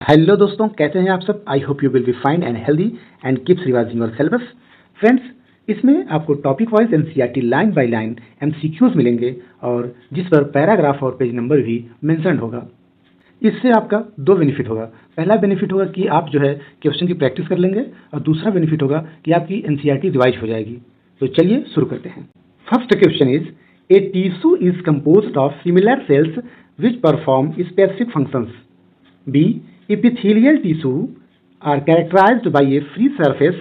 Hello दोस्तों, कैसे हैं आप सब। I hope you will be fine and healthy and keeps revising your syllabus. Friends, इसमें आपको topic wise NCERT line by line MCQs मिलेंगे और जिस पर पैराग्राफ और पेज नंबर भी मेंशन होगा। इससे आपका दो बेनिफिट होगा। पहला बेनिफिट होगा कि आप जो है क्वेश्चन की प्रैक्टिस कर लेंगे और दूसरा बेनिफिट होगा कि आपकी एनसीईआरटी रिवाइज हो जाएगी। तो चलिए शुरू करते हैं। First question is a tissue is composed of similar cells which perform specific functions. B. Epithelial tissue are characterized by a free surface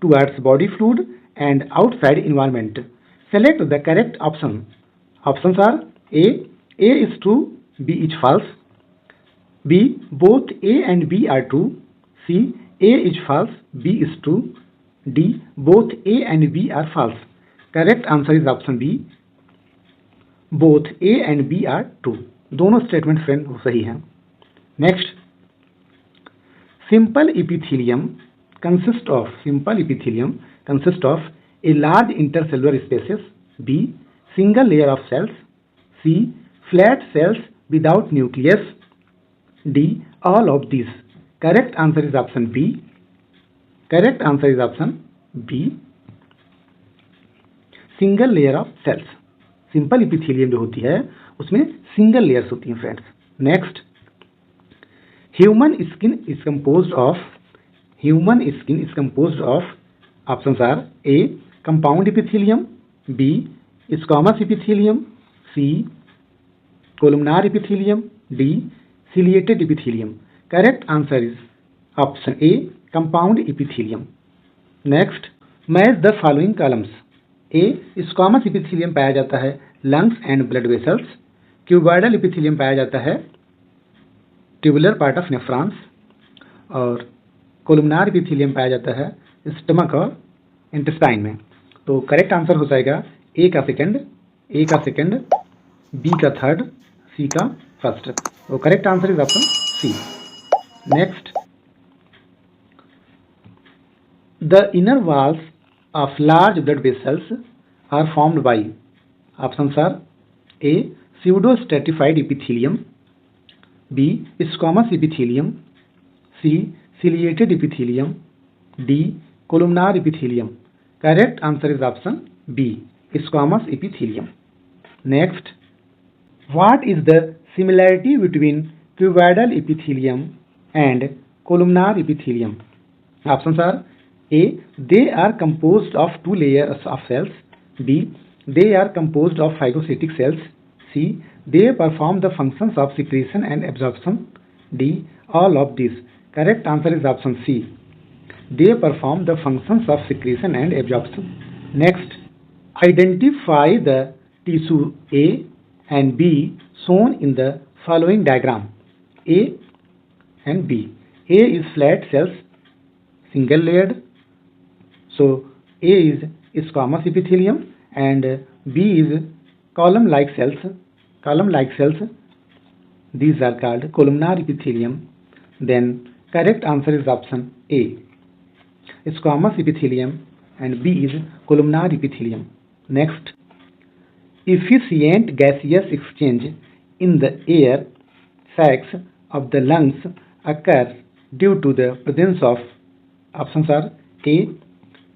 towards body fluid and outside environment. Select the correct option. Options are A. A is true, B is false. B. Both A and B are true. C. A is false, B is true. D. Both A and B are false. Correct answer is option B. Both A and B are true. दोनों statement friend सही हैं। Next, simple epithelium consists of a large intercellular spaces. B. Single layer of cells. C. Flat cells without nucleus. D. All of these. Correct answer is option B. Correct answer is option B. Single layer of cells. Simple epithelium जो होती है उसमें single layers होती हैं friends. Next, human skin is composed of options are A. Compound epithelium. B. Squamous epithelium. C. Columnar epithelium. D. Ciliated epithelium. Correct answer is option A. Compound epithelium. Next, match the following columns. A. Squamous epithelium पाया जाता है lungs and blood vessels. Cuboidal epithelium पाया जाता है tubular part of nephrons और columnar epithelium पाया जाता है स्टमक और इंटेस्टाइन में। तो करेक्ट आंसर हो जाएगा ए का सेकंड, बी का थर्ड, सी का फर्स्ट। तो correct answer is option C. Next, the inner walls of large blood vessels are formed by options are A. pseudostratified epithelium. B. Squamous epithelium. C. Ciliated epithelium. D. Columnar epithelium. Correct answer is option B. Squamous epithelium. Next, what is the similarity between cuboidal epithelium and columnar epithelium? Options are A. They are composed of two layers of cells. B. They are composed of phagocytic cells. C. They perform the functions of secretion and absorption. D. All of these. Correct answer is option C. They perform the functions of secretion and absorption. Next, identify the tissue A and B shown in the following diagram. A and B. A is flat cells, single layered. So A is squamous epithelium and B is column-like cells. These are called columnar epithelium. Then correct answer is option A. Squamous epithelium and B is columnar epithelium. Next, efficient gaseous exchange in the air sacs of the lungs occurs due to the presence of options are A.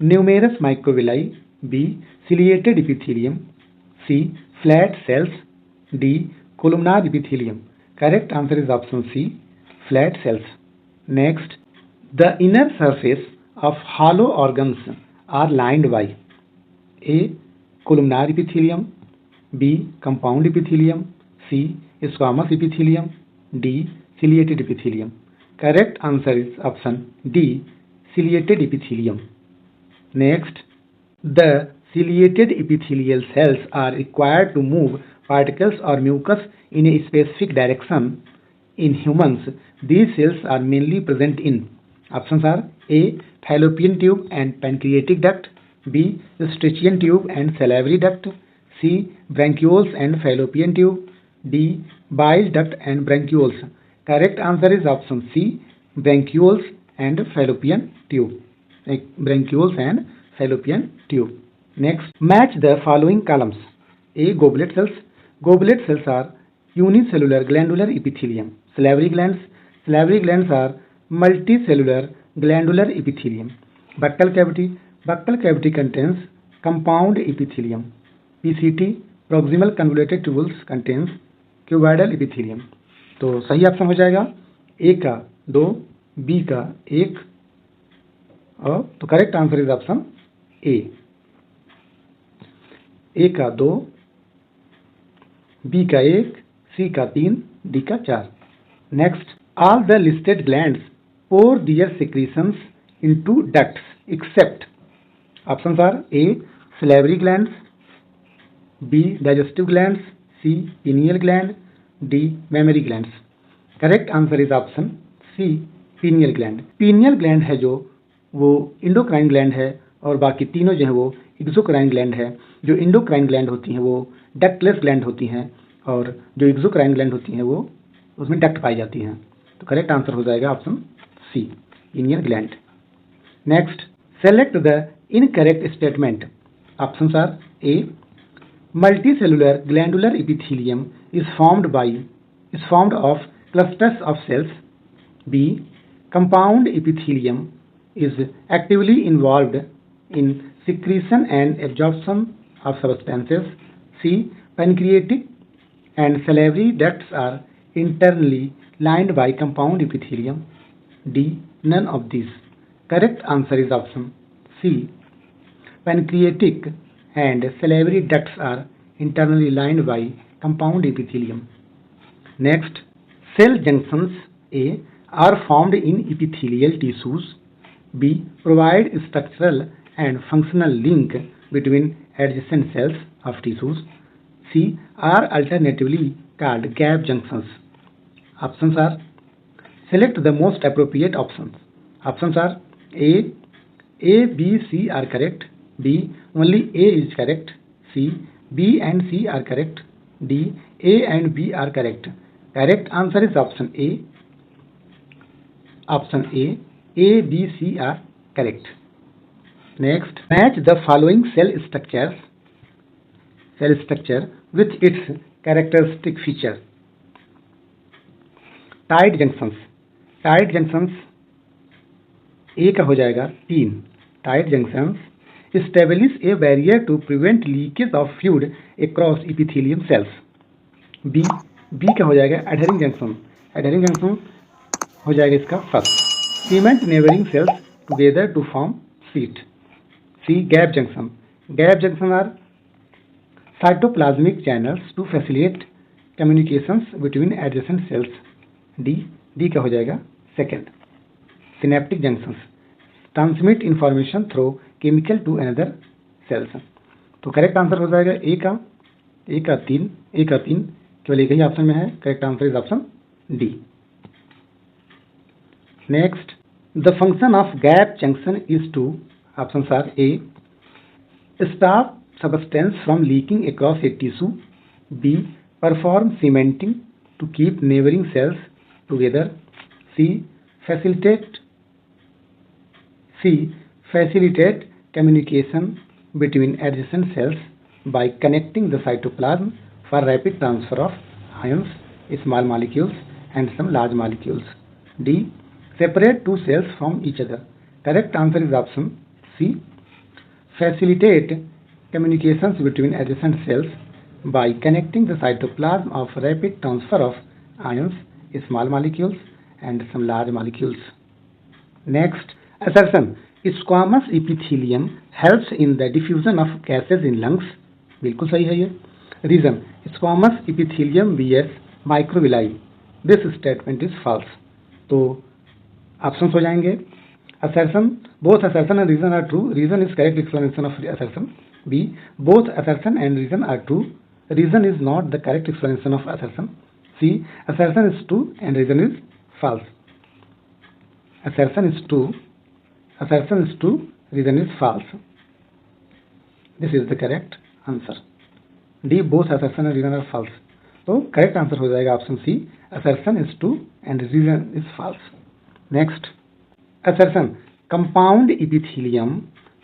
Numerous microvilli. B. Ciliated epithelium. C. Flat cells. D. Columnar epithelium. Correct answer is option C. Flat cells. Next, the inner surface of hollow organs are lined by A. Columnar epithelium. B. Compound epithelium. C. Squamous epithelium. D. Ciliated epithelium. Correct answer is option D. Ciliated epithelium. Next, the ciliated epithelial cells are required to move particles or mucus in a specific direction. In humans, these cells are mainly present in options are A. Fallopian tube and pancreatic duct. B. Eustachian tube and salivary duct. C. Bronchioles and fallopian tube. D. Bile duct and bronchioles. Correct answer is option C. Bronchioles and fallopian tube. Bronchioles and fallopian tube. Next, match the following columns. A. Goblet cells. Goblet cells are unicellular glandular epithelium. Salivary glands. Salivary glands are multicellular glandular epithelium. Buccal cavity contains compound epithelium. PCT, proximal convoluted tubules contains cuboidal epithelium. तो सही option हो जाएगा A का 2, B का 1 और तो correct answer is option A का 2, B का 1, सी का 3, डी का 4. Next, all the listed glands pour their secretions into ducts except options are A. salivary glands, B. digestive glands, C. pineal gland, D. mammary glands. Correct answer is option C. pineal gland. pineal gland है जो वो endocrine gland है और बाकी तीनों जो है वो एक्सोक्राइन ग्लैंड है. जो इंडोक्राइन ग्लैंड होती हैं वो डक्टलेस ग्लैंड होती हैं और जो एक्सोक्राइन ग्लैंड होती हैं वो उसमें डक्ट पाई जाती हैं. तो करेक्ट आंसर हो जाएगा option C, pineal gland. Next, select the incorrect statement. Options are A. Multicellular glandular epithelium is formed of clusters of cells. B. Compound epithelium is actively involved in secretion and absorption of substances. C. Pancreatic and salivary ducts are internally lined by compound epithelium. D. None of these. Correct answer is option C. Pancreatic and salivary ducts are internally lined by compound epithelium. Next, cell junctions A. are formed in epithelial tissues. B. provide structural and functional link between adjacent cells of tissues. C. are alternatively called gap junctions. Options are, select the most appropriate options. Options are A. B, C are correct. B. only A is correct. C. B and C are correct. D. A and B are correct. Correct answer is option A. Option A. A, B, C are correct. Next, match the following cell structure with its characteristic feature. Tight junctions. Tight junctions A का हो जाएगा 3. Tight junctions establish a barrier to prevent leakage of fluid across epithelium cells. B का हो जाएगा adhering junction. Adhering junction हो जाएगा इसका first. Cement neighboring cells together to form sheet. C. Gap junction. Gap junction are cytoplasmic channels to facilitate communications between adjacent cells. D का हो जाएगा second. Synaptic junctions transmit information through chemical to another cells. तो correct answer हो जाएगा A का 3 केवल एक ही option में है. Correct answer is option D. Next, the function of gap junction is to, options are A. stop substance from leaking across a tissue. B. perform cementing to keep neighboring cells together. C. facilitate communication between adjacent cells by connecting the cytoplasm for rapid transfer of ions, small molecules and some large molecules. D. separate two cells from each other. Correct answer is option C. Facilitate communications between adjacent cells by connecting the cytoplasm of rapid transfer of ions, small molecules and some large molecules. Next, assertion. Squamous epithelium helps in the diffusion of gases in lungs. बिल्कुल सही है ये. Reason. Squamous epithelium bears microvilli. This statement is false. तो options हो जाएंगे. assertion, both assertion and reason are true. Reason is correct explanation of assertion. B. both assertion and reason are true. Reason is not the correct explanation of assertion. C. assertion is true and reason is false. Assertion is true, reason is false. This is the correct answer. D. both assertion and reason are false. तो correct answer हो जाएगा option C. assertion is true and reason is false. Next, assertion. Compound epithelium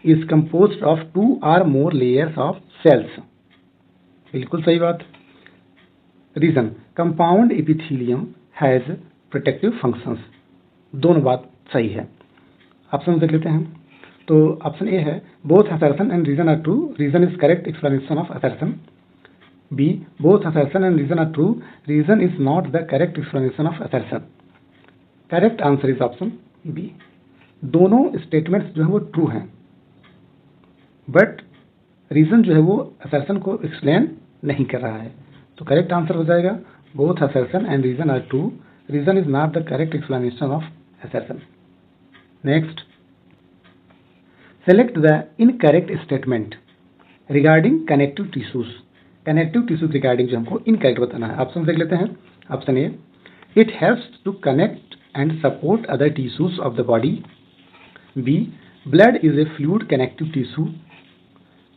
is composed of 2 or more layers of cells. बिल्कुल सही बात. Reason. Compound epithelium has protective functions. दोनों बात सही है। ऑप्शन देख लेते हैं। तो ऑप्शन ए है both assertion and reason are true, reason is correct explanation of assertion. B both assertion and reason are true, reason is not the correct explanation of assertion. Correct answer is option B. दोनों statements जो है वो true हैं, but reason जो है वो assertion को explain नहीं कर रहा है। तो करेक्ट आंसर हो जाएगा both assertion and reason are true, reason is not the correct explanation of assertion. Next, select the incorrect statement regarding connective tissues. Connective tissue regarding जो हमको इनकरेक्ट बताना है। ऑप्शन देख लेते हैं। Option A, it helps to connect and support other tissues of the body. B, blood is a fluid connective tissue.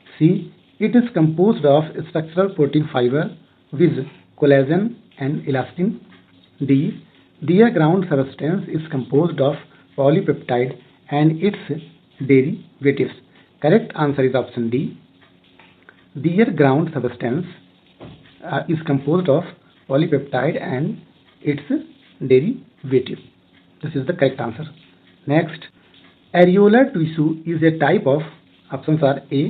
C, it is composed of structural protein fiber with collagen and elastin. D, their ground substance is composed of polypeptide and its derivatives. Correct answer is option D. Their ground substance is composed of polypeptide and its derivative. This is the correct answer. Next, areolar tissue is a type of, options are A,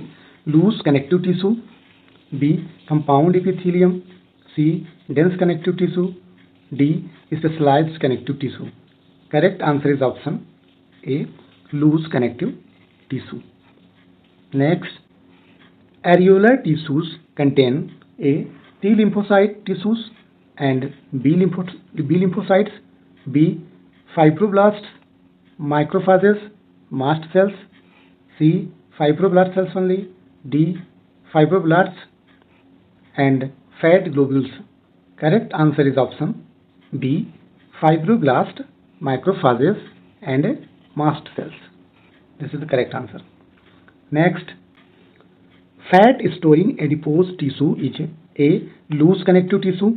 loose connective tissue, B, compound epithelium, C, dense connective tissue, D, specialized connective tissue. Correct answer is option A, loose connective tissue. Next, areolar tissues contain A, T lymphocyte tissues and B lymphocytes, B, fibroblasts, macrophages, mast cells, C, fibroblast cells only, D, fibroblasts and fat globules. Correct answer is option B, fibroblast, macrophages and mast cells. This is the correct answer. Next, fat storing adipose tissue is A, loose connective tissue,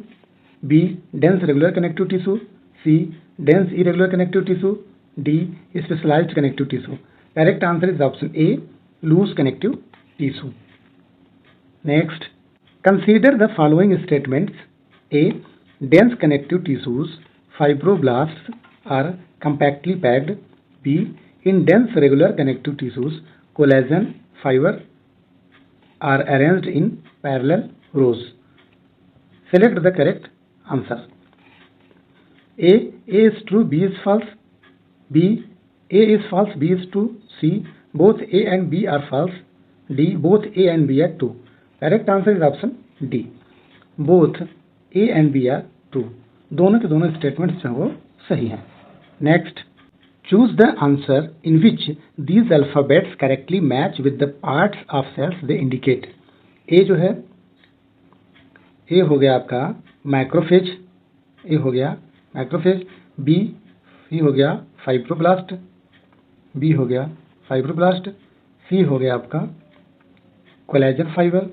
B, dense regular connective tissue, C, dense irregular connective tissue, D, specialized connective tissue. Correct answer is option A, loose connective tissue. Next, consider the following statements. A, dense connective tissues, fibroblasts are compactly packed. B, in dense regular connective tissues, collagen fiber are arranged in parallel rows. Select the correct answer. A is true, B is false. B, A is false, B is true. C, both A and B are false. D, both A and B are true. Correct answer is option D, both A and B are true. दोनों के दोनों statements जो वो सही हैं। Next, choose the answer in which these alphabets correctly match with the parts of cells they indicate. A जो है, ए हो गया आपका माइक्रोफेज, ए हो गया माइक्रोफेज। बी हो गया फाइब्रोब्लास्ट, बी हो गया फाइब्रोब्लास्ट। सी हो गया आपका कोलेजन फाइबर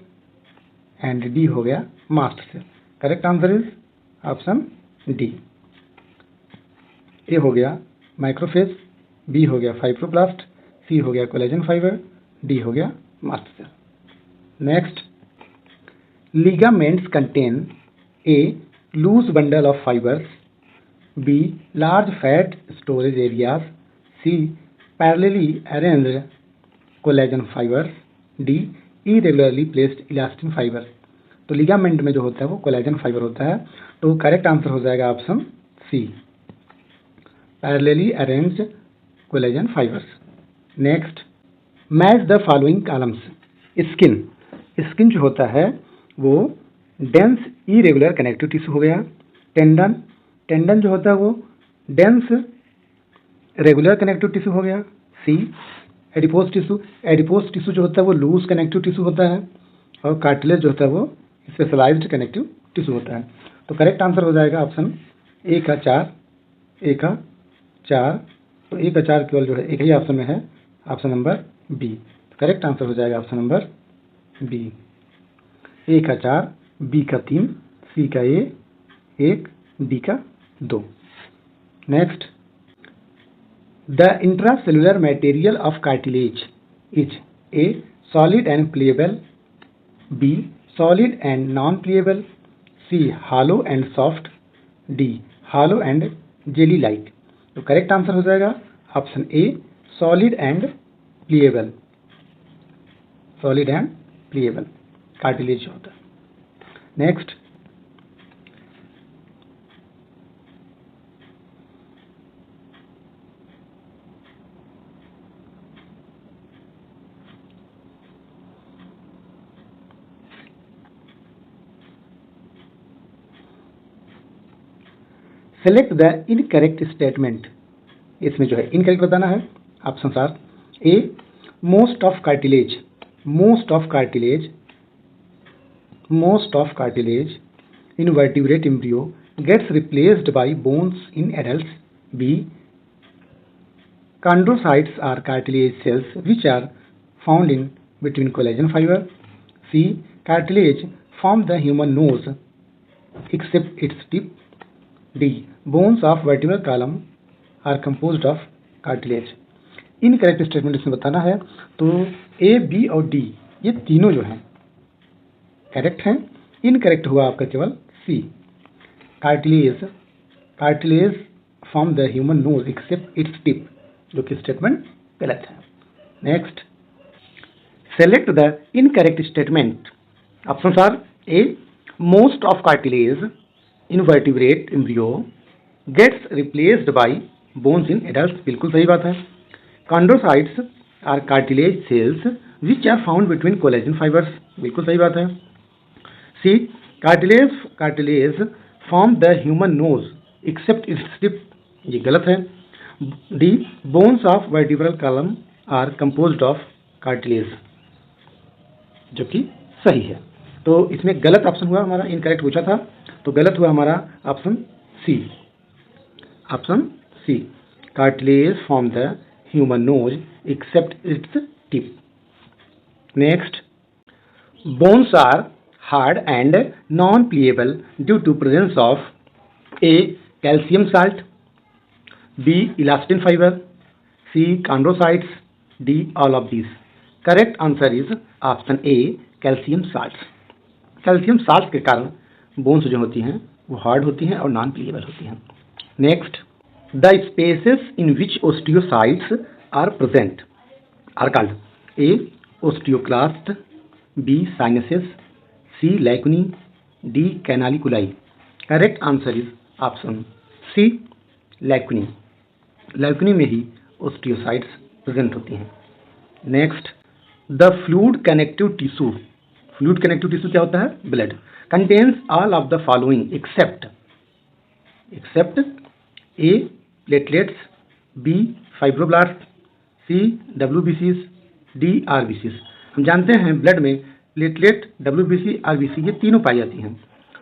एंड डी हो गया mast cell. Correct answer is option D. A हो गया माइक्रोफेज, बी हो गया फाइब्रोब्लास्ट, सी हो गया कोलेजन फाइबर, डी हो गया mast cell. Next, ligaments contain A, loose bundle of fibers, B, large fat storage areas, C, parallelly arranged collagen fibers, D, irregularly placed elastin fiber। तो ligament में जो होता है वो कोलेजन फाइबर होता है। तो करेक्ट आंसर हो जाएगा option C, parallelly arranged collagen fibres. Next, match the following columns. Skin, skin जो होता है वो डेंस इरेगुलर कनेक्टिव टिश्यू हो गया। टेंडन, टेंडन जो होता है वो डेंस रेगुलर कनेक्टिव टिश्यू हो गया। सी, एडिपोज टिश्यू, एडिपोज टिश्यू जो होता है वो लूज कनेक्टिव टिश्यू होता है। और कार्टिलेज जो होता है वो स्पेशलाइज्ड कनेक्टिव टिश्यू होता है। तो करेक्ट आंसर हो जाएगा ऑप्शन ए का 4, ए का 4। तो ए का 4 केवल जो है एक ही ऑप्शन में है, option number B. Correct answer हो जाएगा ऑप्शन नंबर बी। ए का 4, बी का 3, सी का 1, डी का 2। Next, the intracellular material of cartilage is A, solid and pliable, B, solid and non pliable, C, hollow and soft, D, hollow and jelly like. तो correct answer हो जाएगा option A, solid and pliable. Solid and pliable cartilage होता है। Next, select the incorrect statement. इसमें जो है incorrect बताना है। Option are A, most of cartilage, most of cartilage, most of cartilage in vertebrate embryo gets replaced by bones in adults. B, chondrocytes are cartilage cells which are found in between collagen fiber. C, cartilage form the human nose except its tip. D, bones of vertebral column are composed of cartilage. Incorrect statement इसमें बताना है। तो ए, B और D ये तीनों जो हैं correct हैं। इनकरेक्ट हुआ आपका केवल C, cartilage, cartilage form the human nose except its tip, जो कि स्टेटमेंट गलत है। Next, select the incorrect statement. Option are A, most of cartilage in vertebrate embryo gets replaced by bones in adult, बिल्कुल सही बात है। Chondrocytes are cartilage cells which are found between collagen fibres, बिल्कुल सही बात है। C, cartilage form the human nose except its tip, ये गलत है। D, bones of vertebral column are composed of cartilage, जो कि सही है। तो इसमें गलत ऑप्शन हुआ हमारा, इनकरेक्ट पूछा था तो गलत हुआ हमारा option C, option C, cartilage form the human nose except its tip. Next, bones are hard and non-pliable due to presence of A, calcium salt, B, elastin fiber, C, chondrocytes, D, all of these. Correct answer is option A, calcium salts. Calcium salt के कारण bones जो होती हैं वो hard होती हैं और non pliable होती हैं। Next, the spaces in which osteocytes are present are called A, osteoclast, B, sinuses, C, lacunae, D, canaliculi. Correct answer is option C, lacunae. lacunae में ही ओस्टियोसाइट्स प्रेजेंट होती हैं। Next, the fluid connective tissue, fluid connective tissue क्या होता है? Blood, contains all of the following except A, platelets, B, fibroblast, C, WBCs, D, RBCs। हम जानते हैं blood में प्लेटलेट, WBC, RBC ये तीनों पाई जाती हैं,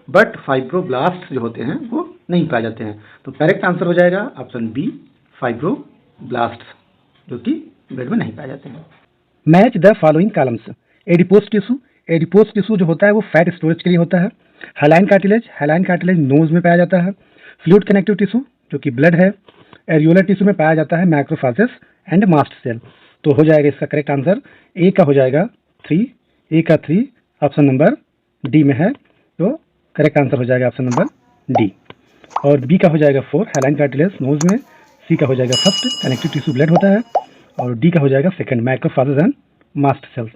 बट फाइब्रोब्लास्ट जो होते हैं वो नहीं पाए जाते हैं। तो करेक्ट आंसर हो जाएगा ऑप्शन बी, फाइब्रोब्लास्ट, जो कि ब्लड में नहीं पाए जाते हैं। Match the following columns. Adipose tissue, adipose tissue जो होता है वो फैट स्टोरेज के लिए होता है। हैलाइन कार्टिलेज नोज में पाया जाता है। फ्लूइड कनेक्टिव टिश्यू जो कि ब्लड है। एरियोलर टिश्यू में पाया जाता है मैक्रोफाजेस एंड मास्ट सेल। तो हो जाएगा इसका करेक्ट आंसर ए का हो जाएगा 3, ए का 3 ऑप्शन नंबर डी में है। तो करेक्ट आंसर हो जाएगा ऑप्शन नंबर डी। और बी का हो जाएगा 4, हैलाइन कार्टिलेज नोज में। सी का हो जाएगा फर्स्ट, कनेक्टिव टिश्यू ब्लड होता है। और डी का हो जाएगा second, macrophages and mast cells.